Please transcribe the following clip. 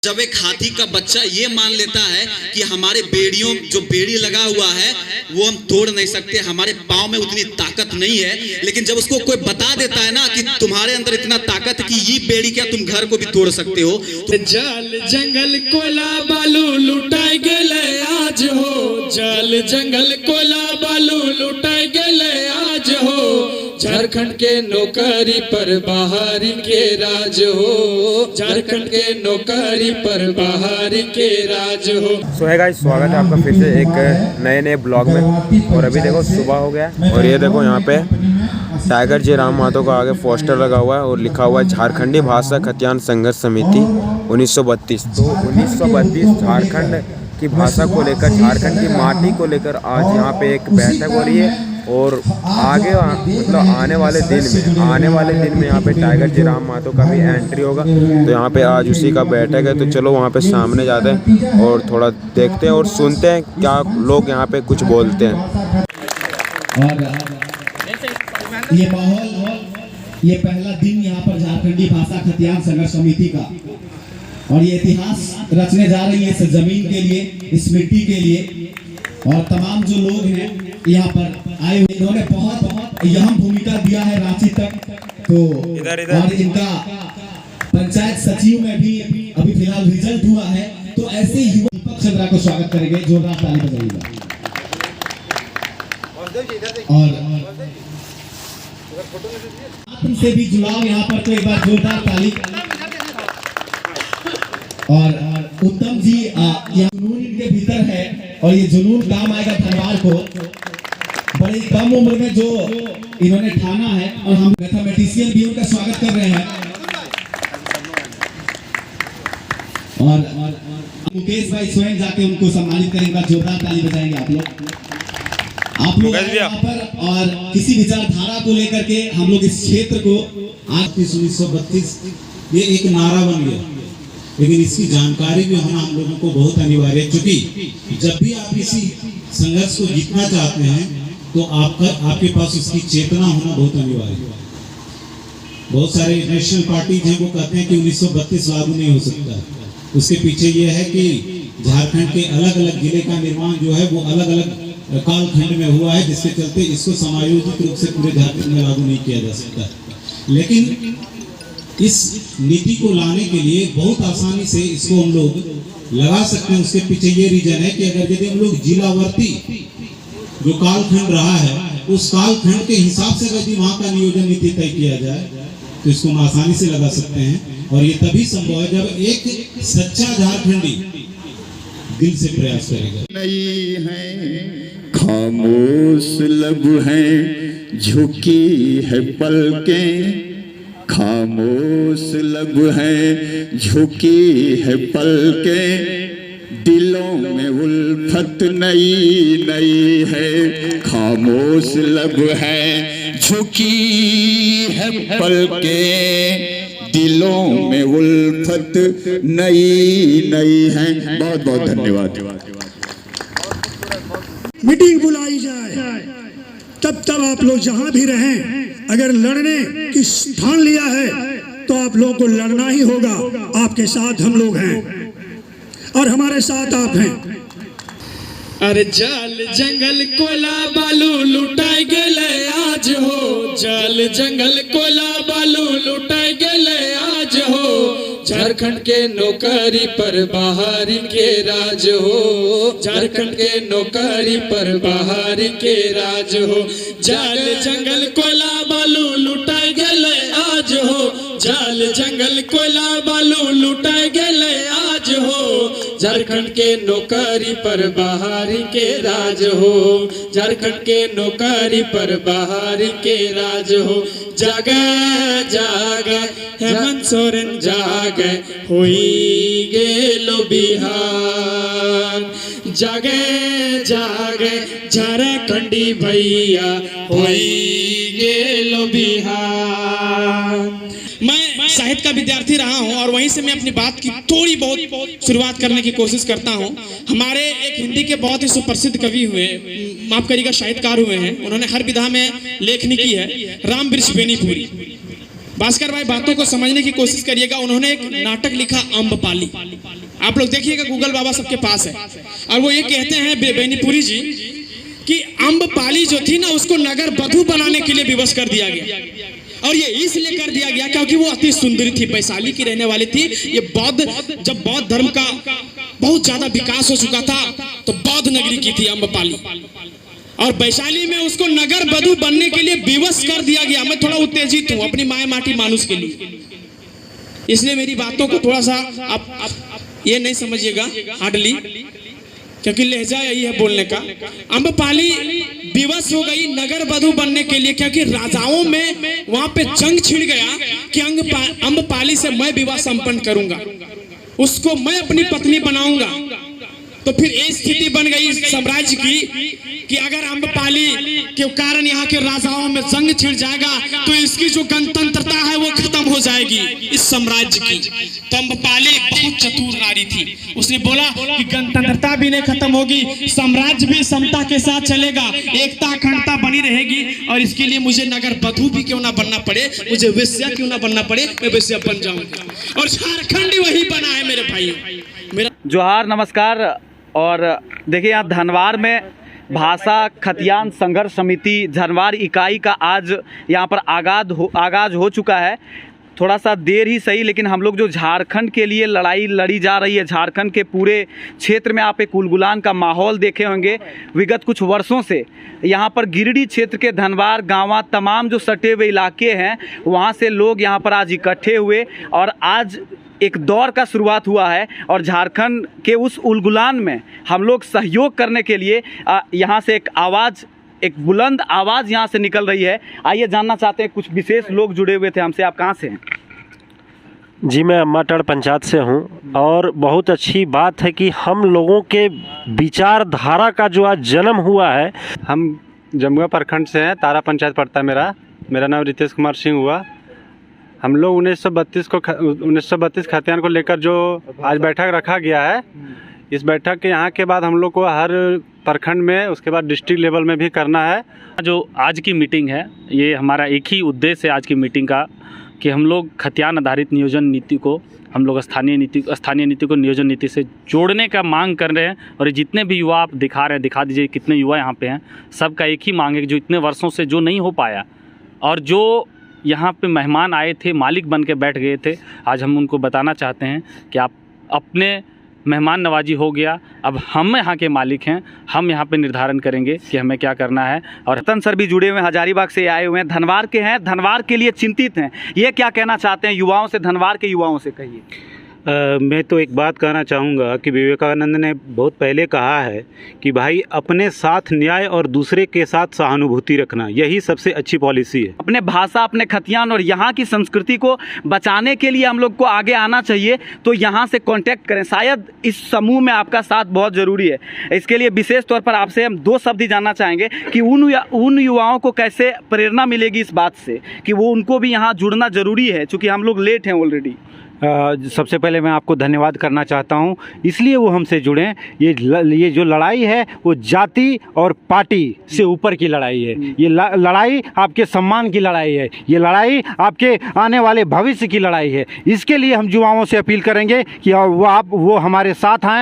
जब एक हाथी का बच्चा ये मान लेता है कि हमारे बेड़ियों जो बेड़ी लगा हुआ है वो हम तोड़ नहीं सकते, हमारे पाँव में उतनी ताकत नहीं है, लेकिन जब उसको कोई बता देता है ना कि तुम्हारे अंदर इतना ताकत है कि ये बेड़ी क्या तुम घर को भी तोड़ सकते हो, तो जल जंगल कोला बालू लुटाई गेले आज हो, जल जंगल कोला बालू लुटाई गेले आज हो, झारखंड के नौकरी पर बाहरी के राज हो, झारखंड के नौकरी पर बाहरी के राज हो। सो है गाइस, स्वागत है आपका फिर से एक नए ब्लॉग में। और अभी देखो सुबह हो गया और ये देखो यहाँ पे टाइगर जी राम महतो का आगे पोस्टर लगा हुआ है और लिखा हुआ है झारखंडी भाषा खतियान संघर्ष समिति 1932। तो 1932 झारखंड की भाषा को लेकर, झारखंड की माटी को लेकर आज यहाँ पे एक बैठक हो रही है। और आगे मतलब आने वाले दिन में यहाँ पे टाइगर जी राम महतो का भी एंट्री होगा, तो यहाँ पे आज उसी का बैठक है। तो चलो वहाँ पे सामने जाते हैं और थोड़ा देखते हैं और सुनते हैं क्या लोग यहाँ पे कुछ बोलते हैं। और ये माहौल, ये पहला दिन यहाँ पर झारखंडी भाषा खतियान संघर्ष समिति का, और ये इतिहास रचने जा रही है इस जमीन के लिए, इस मिट्टी के लिए। और तमाम जो लोग हैं यहाँ पर आए हुए, इन्होंने बहुत अहम भूमिका दिया है रांची तक। तो और इनका पंचायत सचिव में भी अभी फिलहाल रिजल्ट हुआ है। तो ऐसे युवा दीपक चंद्रा को स्वागत करेंगे, जोरदार ताली बजाइएगा। और से भी जुड़ाव यहाँ पर, तो एक बार जोरदार ताली। और उत्तम जी, यह जुनून इनके भीतर है और ये जुनून काम आएगा धनवार को। बड़ी कम उम्र में जो इन्होंने ठाना है, और हम मैथमेटिशियन भी उनका स्वागत कर रहे हैं। और मुकेश भाई स्वयं जाके उनको सम्मानित करेंगे, जोरदार ताली बजाएंगे आप लोग यहाँ पर। और किसी विचारधारा को लेकर के हम लोग इस क्षेत्र को आज 1932 ये एक नारा बन गया, लेकिन इसकी जानकारी भी होना हम लोगों को बहुत अनिवार्य है। क्योंकि जब भी आप किसी संघर्ष को जीतना चाहते हैं तो आपके पास उसकी चेतना होना बहुत अनिवार्य है। बहुत सारे नेशनल पार्टीज हैं, वो कहते हैं कि 1932 लागू नहीं हो सकता। उसके पीछे ये है कि झारखंड के अलग अलग जिले का निर्माण जो है वो अलग अलग कालखंड में हुआ है, जिसके चलते इसको समायोजित रूप से पूरे झारखंड में लागू नहीं किया जा सकता। लेकिन इस नीति को लाने के लिए बहुत आसानी से इसको हम लोग लगा सकते हैं। उसके पीछे ये रीजन है कि अगर यदि हम लोग जिलावर्ती जो कालखंड रहा है उस कालखंड के हिसाब से यदि वहाँ का नियोजन नीति तय किया जाए तो इसको हम आसानी से लगा सकते हैं। और ये तभी संभव है जब एक सच्चा झारखंडी दिल से प्रयास करेगा। नहीं है खामोश लब है, झुकी है पलकें, खामोश लब है, झुकी है पलकें, दिलों में उल्फत नई नई है, खामोश लब है, झुकी है पलकें, दिलों में उल्फत नई नई है। बहुत बहुत धन्यवाद। मीटिंग बुलाई जाए, तब आप लोग जहां भी रहें, अगर लड़ने की ठान लिया है तो आप लोगों को लड़ना ही होगा। आपके साथ हम लोग हैं और हमारे साथ आप हैं। अरे जल जंगल कोला बालू लुटाई गेले आज हो, जल जंगल कोला बालू लुटाई गेले आज हो, झारखंड के नौकरी पर बाहरी के राज हो, झारखंड के नौकरी पर बाहरी के राज हो, जल जंगल कोला बालू लुटाई गेले आज हो, जल जंगल कोला बालू लुटाई गेले आज हो, झारखंड के नौकरी पर बाहरी के राज हो, झारखंड के नौकरी पर बाहरी के राज हो। जागे जागे हेमंत सोरेन जागे, होई गेलो बिहार, जागे जागे झारखंडी भैया, होई गेलो बिहार। मैं साहित्य का विद्यार्थी रहा हूं और वहीं से मैं अपनी बात की थोड़ी बहुत शुरुआत करने की कोशिश करता हूं। हमारे एक हिंदी के बहुत ही सुप्रसिद्ध कवि हुए, माफ करिएगा साहित्यकार हुए हैं, उन्होंने हर विधा में लेखनी की है, राम वृक्ष बेनीपुरी। भास्कर भाई बातों को समझने की कोशिश करिएगा। उन्होंने एक नाटक लिखा अम्बपाली, आप लोग देखिएगा, गूगल बाबा सबके पास है। और वो ये कहते हैं बेनीपुरी जी कि अम्बपाली जो थी ना उसको नगर बधू बनाने के लिए विवश कर दिया गया। और ये इसलिए कर दिया गया क्योंकि वो अति सुंदरी थी, वैशाली की रहने वाली थी। ये जब बौद्ध धर्म का बहुत ज्यादा विकास हो चुका था तो बौद्ध नगरी की थी अम्बपाली, और वैशाली में उसको नगर बधू बनने के लिए विवश कर दिया गया। मैं थोड़ा उत्तेजित हूँ अपनी माए माटी मानुष के लिए, इसलिए मेरी बातों को थोड़ा सा आप ये नहीं समझिएगा हार्डली, क्योंकि लहजा यही है बोलने का। अम्बपाली विवश हो गई नगर बधू बनने के लिए, क्योंकि राजाओं में वहां पे जंग छिड़ गया कि अम्बपाली से मैं विवाह संपन्न करूंगा, उसको मैं अपनी पत्नी बनाऊंगा। तो फिर ये स्थिति बन गई साम्राज्य की कि अगर अम्बपाली के कारण यहाँ के राजाओं में जंग छिड़ जाएगा तो इसकी जो गणतंत्रता है वो खत्म हो जाएगी इस साम्राज्य की। तो अम्बपाली बहुत चतुर नारी थी, उसने बोला कि गणतंत्रता भी नहीं खत्म होगी, साम्राज्य भी समता के साथ चलेगा, एकता अखंडता बनी रहेगी, और इसके लिए मुझे नगर बधू भी क्यों ना बनना पड़े, मुझे वेश्या क्यों ना बनना पड़े, मैं वेश्या बन जाऊंगा। और झारखंड वही बना है मेरे भाई। मेरा जोहार, नमस्कार। और देखिए यहाँ धनवार में भाषा खतियान संघर्ष समिति धनवार इकाई का आज यहाँ पर आगाज हो चुका है। थोड़ा सा देर ही सही, लेकिन हम लोग जो झारखंड के लिए लड़ाई लड़ी जा रही है, झारखंड के पूरे क्षेत्र में आप एक उलगुलान का माहौल देखे होंगे विगत कुछ वर्षों से। यहाँ पर गिरिडीह क्षेत्र के धनवार गाँव तमाम जो सटे हुए इलाके हैं वहाँ से लोग यहाँ पर आज इकट्ठे हुए और आज एक दौर का शुरुआत हुआ है। और झारखंड के उस उलगुलान में हम लोग सहयोग करने के लिए यहाँ से एक बुलंद आवाज़ यहाँ से निकल रही है। आइए जानना चाहते हैं, कुछ विशेष लोग जुड़े हुए थे हमसे। आप कहाँ से हैं? जी, मैं अम्माटड़ पंचायत से हूँ। और बहुत अच्छी बात है कि हम लोगों के विचारधारा का जो आज जन्म हुआ है। हम जमुआ प्रखंड से हैं, तारा पंचायत पड़ता है मेरा नाम रितेश कुमार सिंह हुआ। हम लोग 1932 खतियान को लेकर जो आज बैठक रखा गया है, इस बैठक के यहाँ के बाद हम लोग को हर प्रखंड में, उसके बाद डिस्ट्रिक्ट लेवल में भी करना है। जो आज की मीटिंग है, ये हमारा एक ही उद्देश्य है आज की मीटिंग का कि हम लोग खतियान आधारित नियोजन नीति को हम लोग स्थानीय नीति को नियोजन नीति से जोड़ने का मांग कर रहे हैं। और ये जितने भी युवा आप दिखा रहे हैं, दिखा दीजिए कितने युवा यहाँ पे हैं, सबका एक ही मांग है कि जो इतने वर्षों से जो नहीं हो पाया और जो यहाँ पे मेहमान आए थे, मालिक बन के बैठ गए थे, आज हम उनको बताना चाहते हैं कि आप अपने मेहमान नवाजी हो गया, अब हम यहाँ के मालिक हैं, हम यहाँ पे निर्धारण करेंगे कि हमें क्या करना है। और रतन सर भी जुड़े हुए हैं, हजारीबाग से आए हुए हैं, धनवार के हैं, धनवार के लिए चिंतित हैं। ये क्या कहना चाहते हैं युवाओं से, धनवार के युवाओं से, कहिए। मैं तो एक बात कहना चाहूँगा कि विवेकानंद ने बहुत पहले कहा है कि भाई अपने साथ न्याय और दूसरे के साथ सहानुभूति रखना, यही सबसे अच्छी पॉलिसी है। अपने भाषा, अपने खतियान और यहाँ की संस्कृति को बचाने के लिए हम लोग को आगे आना चाहिए। तो यहाँ से कांटेक्ट करें, शायद इस समूह में आपका साथ बहुत ज़रूरी है। इसके लिए विशेष तौर पर आपसे हम 2 शब्द ही जानना चाहेंगे कि उन युवाओं को कैसे प्रेरणा मिलेगी इस बात से कि वो उनको भी यहाँ जुड़ना ज़रूरी है, चूँकि हम लोग लेट हैं ऑलरेडी। सबसे पहले मैं आपको धन्यवाद करना चाहता हूं, इसलिए वो हमसे जुड़ें। ये जो लड़ाई है वो जाति और पार्टी से ऊपर की लड़ाई है। ये लड़ाई आपके सम्मान की लड़ाई है, ये लड़ाई आपके आने वाले भविष्य की लड़ाई है। इसके लिए हम युवाओं से अपील करेंगे कि वो हमारे साथ आएँ